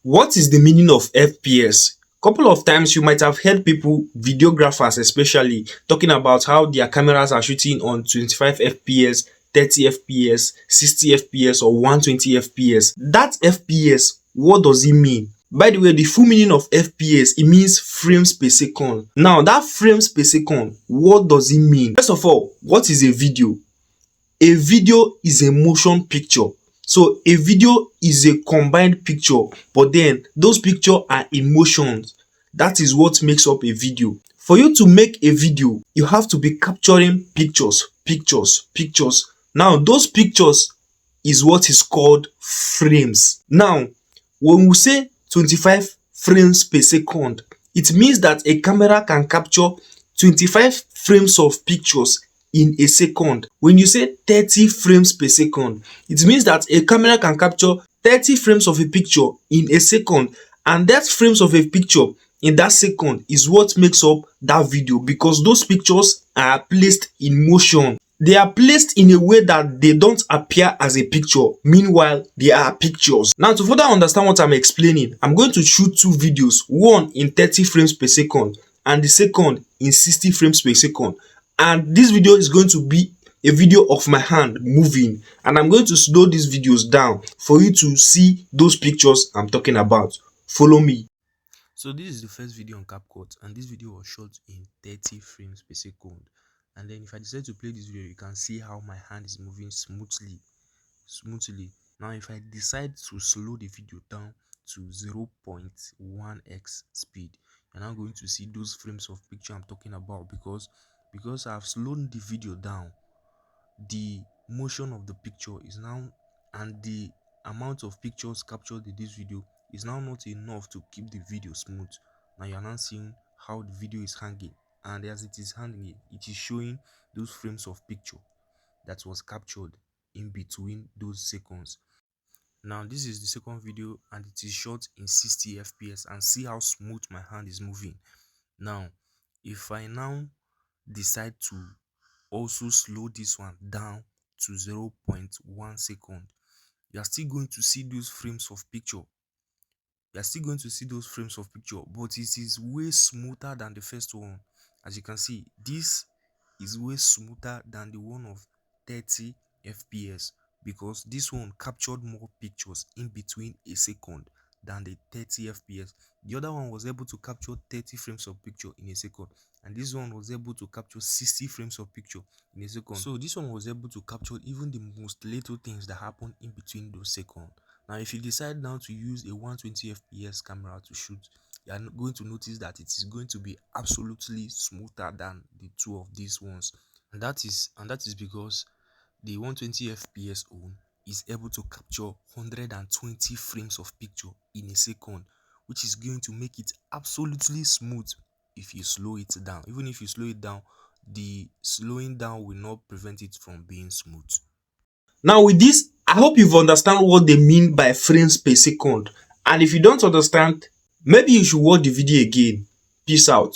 What is the meaning of FPS? Couple of times you might have heard people, videographers especially, talking about how their cameras are shooting on 25 FPS, 30 FPS, 60 FPS or 120 FPS. That FPS, what does it mean? By the way, the full meaning of FPS, it means frames per second. Now, that frames per second, what does it mean? First of all, what is a video? A video is a motion picture. So a video is a combined picture, but then those pictures are emotions. That is what makes up a video. For you to make a video, you have to be capturing pictures. Now those pictures is what is called frames. Now when we say 25 frames per second, it means that a camera can capture 25 frames of pictures in a second. When you say 30 frames per second, it means that a camera can capture 30 frames of a picture in a second, and that frames of a picture in that second is what makes up that video, because those pictures are placed in motion. They are placed in a way that they don't appear as a picture, meanwhile they are pictures. Now to further understand what I'm explaining, I'm going to shoot two videos, one in 30 frames per second and the second in 60 frames per second. And this video is going to be a video of my hand moving, and I'm going to slow these videos down for you to see those pictures I'm talking about. Follow me. So this is the first video on CapCut, and this video was shot in 30 frames per second. And then if I decide to play this video, you can see how my hand is moving smoothly. Now if I decide to slow the video down to 0.1x speed, you're now going to see those frames of picture I'm talking about, because I've slowed the video down, the motion of the picture is now, and the amount of pictures captured in this video is now not enough to keep the video smooth. Now you're now seeing how the video is hanging, and as it is hanging, it is showing those frames of picture that was captured in between those seconds. Now this is the second video, and it is shot in 60 fps, and see how smooth my hand is moving. Now if I now decide to also slow this one down to 0.1 second, you are still going to see those frames of picture. But it is way smoother than the first one. As you can see, this is way smoother than the one of 30 fps, because this one captured more pictures in between a second than the 30 fps. The other one was able to capture 30 frames of picture in a second, and this one was able to capture 60 frames of picture in a second. So this one was able to capture even the most little things that happen in between those seconds. Now if you decide now to use a 120 fps camera to shoot, you are going to notice that it is going to be absolutely smoother than the two of these ones, and that is because the 120 fps own is able to capture 120 frames of picture in a second, which is going to make it absolutely smooth if you slow it down. Even if you slow it down, the slowing down will not prevent it from being smooth. Now with this, I hope you've understand what they mean by frames per second. And if you don't understand, maybe you should watch the video again. Peace out.